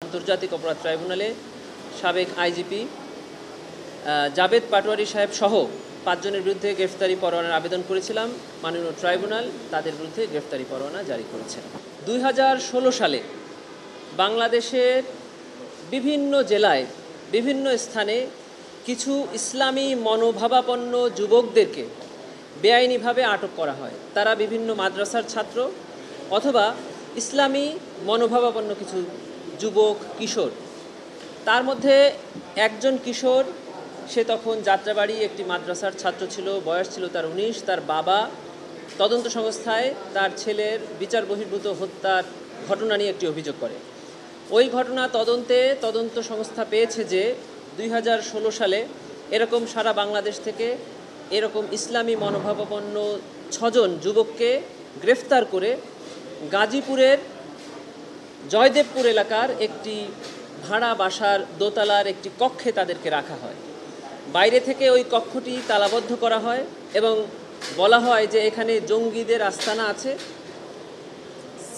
আন্তর্জাতিক অপরাধ ট্রাইব্যুনালে সাবেক আইজিপি জাবেদ পাটোয়ারি সাহেব সহ 5 জনের বিরুদ্ধে গ্রেফতারি পরোয়ানার আবেদন করেছিলাম। মাননীয় ট্রাইব্যুনাল তাদের বিরুদ্ধে গ্রেফতারি পরোয়ানা জারি করেছেন। 2016 সালে বাংলাদেশের বিভিন্ন জেলায় বিভিন্ন স্থানে কিছু ইসলামী মনোভাবাপন্ন যুবকদেরকে বেআইনিভাবে আটক করা হয়। তারা বিভিন্ন মাদ্রাসার ছাত্র অথবা ইসলামী মনোভাবাপন্ন কিছু যুবক কিশোর। তার মধ্যে একজন কিশোর, সে তখন যাত্রাবাড়ি একটি মাদ্রাসার ছাত্র ছিল, বয়স ছিল তার 19। তার বাবা তদন্ত সংস্থায় তার ছেলের বিচার বহির্ভূত হত্যার ঘটনা নিয়ে একটি অভিযোগ করে। ওই ঘটনা তদন্ত সংস্থা পেয়েছে যে 2016 সালে এরকম সারা বাংলাদেশ থেকে এরকম ইসলামী মনোভাবাপন্ন 6 জন যুবককে গ্রেফতার করে গাজীপুরের জয়দেবপুর এলাকার একটি ভাড়া বাসার দোতলার একটি কক্ষে তাদেরকে রাখা হয়। বাইরে থেকে ওই কক্ষটি তালাবদ্ধ করা হয় এবং বলা হয় যে এখানে জঙ্গিদের আস্তানা আছে।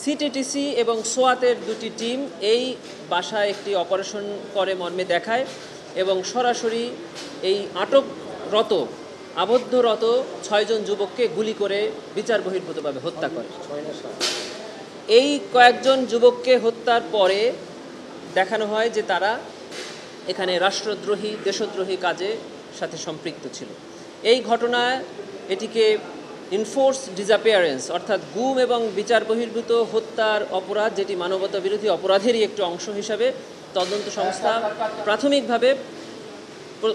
সিটিটিসি এবং সোয়াতের 2টি টিম এই বাসায় একটি অপারেশন করে মর্মে দেখায় এবং সরাসরি এই আবদ্ধরত 6 জন যুবককে গুলি করে বিচার বহির্ভূতভাবে হত্যা করে। এই কয়েকজন যুবককে হত্যার পরে দেখানো হয় যে তারা এখানে রাষ্ট্রদ্রোহী দেশদ্রোহী কাজে সাথে সম্পৃক্ত ছিল। এই ঘটনায় এটিকে ইনফোর্স ডিসঅ্যাপিয়ারেন্স অর্থাৎ গুম এবং বিচার বহির্ভূত হত্যার অপরাধ, যেটি মানবতা বিরোধী অপরাধেরই একটি অংশ হিসাবে তদন্ত সংস্থা প্রাথমিকভাবে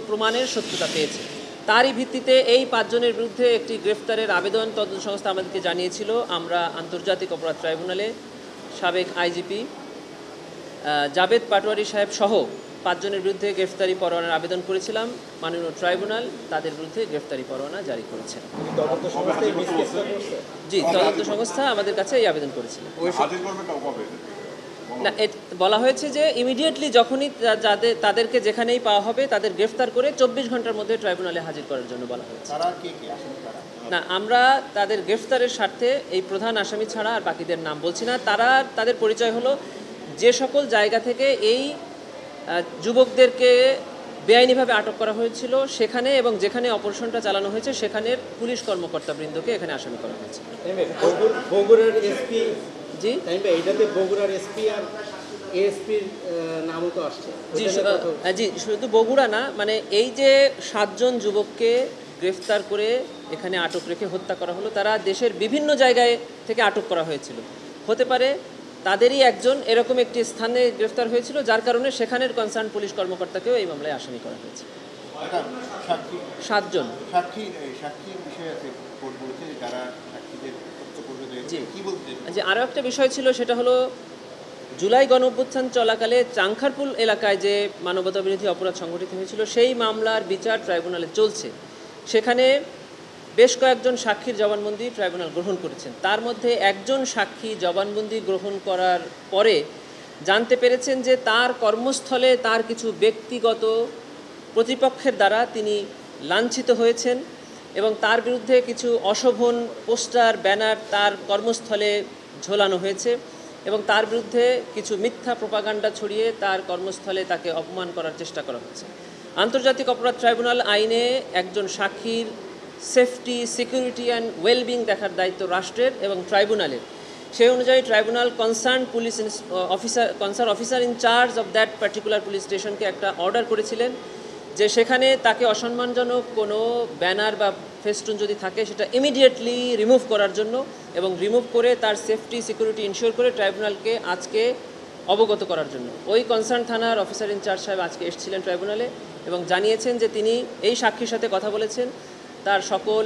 প্রমাণের সত্যতা পেয়েছে। তারই ভিত্তিতে এই 5 জনের বিরুদ্ধে একটি গ্রেফতারের আবেদন তদন্ত সংস্থা আমাদেরকে জানিয়েছিল। আমরা আন্তর্জাতিক অপরাধ ট্রাইব্যুনালে সাবেক আইজিপি জাবেদ পাটোয়ারি সাহেব সহ 5 জনের বিরুদ্ধে গ্রেফতারি পরোয়ানার আবেদন করেছিলাম। মাননীয় ট্রাইব্যুনাল তাদের বিরুদ্ধে গ্রেফতারি পরোয়ানা জারি করেছেন। জি, তদন্ত সংস্থা আমাদের কাছে এই আবেদন করেছিল। না, বলা হয়েছে যে ইমিডিয়েটলি যখনই তাদেরকে যেখানেই পাওয়া হবে তাদের গ্রেফতার করে 24 ঘন্টার মধ্যে ট্রাইব্যুনালে হাজির করার জন্য বলা হয়েছে। না, আমরা তাদের গ্রেফতারের স্বার্থে এই প্রধান আসামি ছাড়া আর বাকিদের নাম বলছি না। তাদের পরিচয় হলো যে সকল জায়গা থেকে এই যুবকদেরকে বেআইনিভাবে আটক করা হয়েছিল সেখানে এবং যেখানে অপারেশনটা চালানো হয়েছে সেখানের পুলিশ কর্মকর্তাবৃন্দকে এখানে আসামি করা হয়েছে। বগুড়ার এসপি জি, এইটাতে বগুড়ার এসপি আর এএসপির নামও তো আসছে। জি, শুধু বগুড়া না, মানে এই যে 7 জন যুবককে গ্রেফতার করে এখানে আটক রেখে হত্যা করা হলো, তারা দেশের বিভিন্ন জায়গায় থেকে আটক করা হয়েছিল। হতে পারে তাদেরই একজন এরকম একটি স্থানে গ্রেফতার হয়েছিল, যার কারণে সেখানের কনসার্ন পুলিশ কর্মকর্তাকেও এই মামলায় আসামি করা হয়েছে। 7 জন জি। আরও একটা বিষয় ছিল, সেটা হলো জুলাই গণঅভ্যুত্থান চলাকালে চাংখারপুল এলাকায় যে মানবতা বিরোধী অপরাধ সংঘটিত হয়েছিল সেই মামলার বিচার ট্রাইব্যুনালে চলছে। সেখানে বেশ কয়েকজন সাক্ষীর জবানবন্দি ট্রাইব্যুনাল গ্রহণ করেছেন। তার মধ্যে একজন সাক্ষী জবানবন্দি গ্রহণ করার পরে জানতে পেরেছেন যে তার কর্মস্থলে তার কিছু ব্যক্তিগত প্রতিপক্ষের দ্বারা তিনি লাঞ্ছিত হয়েছেন এবং তার বিরুদ্ধে কিছু অশোভন পোস্টার ব্যানার তার কর্মস্থলে ঝোলানো হয়েছে এবং তার বিরুদ্ধে কিছু মিথ্যা প্রোপাগান্ডা ছড়িয়ে তার কর্মস্থলে তাকে অপমান করার চেষ্টা করা হয়েছে। আন্তর্জাতিক অপরাধ ট্রাইব্যুনাল আইনে একজন সাক্ষীর সেফটি, সিকিউরিটি অ্যান্ড ওয়েলবিং দেখার দায়িত্ব রাষ্ট্রের এবং ট্রাইব্যুনালের। সেই অনুযায়ী tribunal concern officer in charge of that particular police স্টেশনকে একটা অর্ডার করেছিলেন যে সেখানে তাকে অসম্মানজনক কোনো ব্যানার বা ফেস্টুন যদি থাকে সেটা ইমিডিয়েটলি রিমুভ করার জন্য এবং রিমুভ করে তার সেফটি সিকিউরিটি ইনশিওর করে ট্রাইব্যুনালকে আজকে অবগত করার জন্য ওই কনসার্ন থানার অফিসার ইনচার্জ সাহেব আজকে এসেছিলেন ট্রাইব্যুনালে এবং জানিয়েছেন যে তিনি এই সাক্ষীর সাথে কথা বলেছেন, তার সকল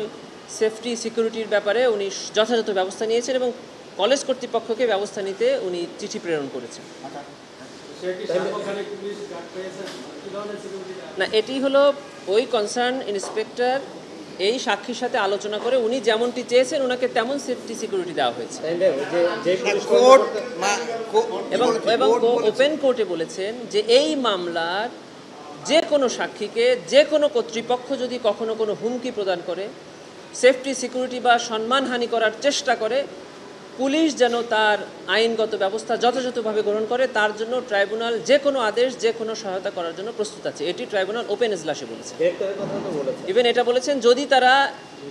সেফটি সিকিউরিটির ব্যাপারে উনি যথাযথ ব্যবস্থা নিয়েছেন এবং কলেজ কর্তৃপক্ষকে ব্যবস্থা নিতে উনি চিঠি প্রেরণ করেছেন। না, এটি হলো ওই কনসার্ন ইন্সপেক্টর এই সাক্ষীর সাথে আলোচনা করে উনি যেমনটি চেয়েছেন ওনাকে তেমন সেফটি সিকিউরিটি দেওয়া হয়েছে এবং ওপেন কোর্টে বলেছেন যে এই মামলার যে কোনো সাক্ষীকে যে কোনো কর্তৃপক্ষ যদি কখনো কোনো হুমকি প্রদান করে, সেফটি সিকিউরিটি বা সম্মানহানি করার চেষ্টা করে, পুলিশ যেন তার আইনগত ব্যবস্থা যথাযথভাবে গ্রহণ করে তার জন্য ট্রাইব্যুনাল যে কোনো আদেশ যে কোনো সহায়তা করার জন্য প্রস্তুত আছে, এটি ট্রাইব্যুনাল ওপেন এজলাসে বলেছে। গ্রেপ্তারের কথা তো বলেছে। ইভেন এটা বলেছেন যদি তারা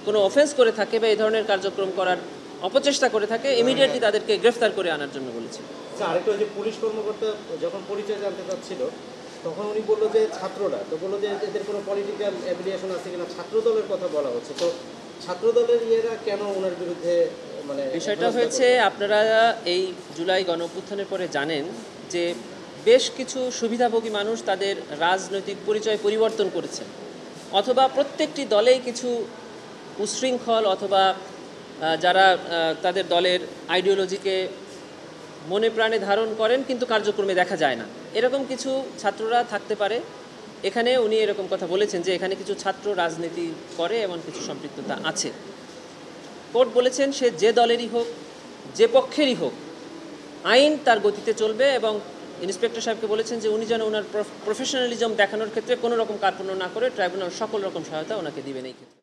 কোনো অফেন্স করে থাকে বা এই ধরনের কার্যক্রম করার অপচেষ্টা করে থাকে ইমিডিয়েটলি তাদেরকে গ্রেফতার করে আনার জন্য বলেছে। আচ্ছা, আরেকটা ওই যে পুলিশ কর্মকর্তা যখন পরিচয় জানতে চাচ্ছিল তখন উনি বললো যে ছাত্ররা, তো বললো যে এদের কোনো পলিটিক্যাল অ্যাফিলিয়েশন আছে কিনা, ছাত্র দলের কথা বলা হচ্ছে, তো ছাত্র দলের ইয়েরা কেন ওনার বিরুদ্ধে মানে বিষয়টা হয়েছে আপনারা এই জুলাই গণঅভ্যুত্থানের পরে জানেন যে বেশ কিছু সুবিধাভোগী মানুষ তাদের রাজনৈতিক পরিচয় পরিবর্তন করেছেন, অথবা প্রত্যেকটি দলেই কিছু উচ্ছৃঙ্খল অথবা যারা তাদের দলের আইডিওলজিকে মনে প্রাণে ধারণ করেন কিন্তু কার্যক্রমে দেখা যায় না, এরকম কিছু ছাত্ররা থাকতে পারে। এখানে উনি এরকম কথা বলেছেন যে এখানে কিছু ছাত্র রাজনীতি করে এমন কিছু সম্পৃক্ততা আছে। কোর্ট বলেছেন সে যে দলেরই হোক যে পক্ষেরই হোক আইন তার গতিতে চলবে, এবং ইন্সপেক্টর সাহেবকে বলেছেন যে উনি যেন ওনার প্রফেশনালিজম দেখানোর ক্ষেত্রে কোনো রকম কার্পণ্য না করে ট্রাইব্যুনাল সকল রকম সহায়তা ওনাকে দিবেন এই ক্ষেত্রে।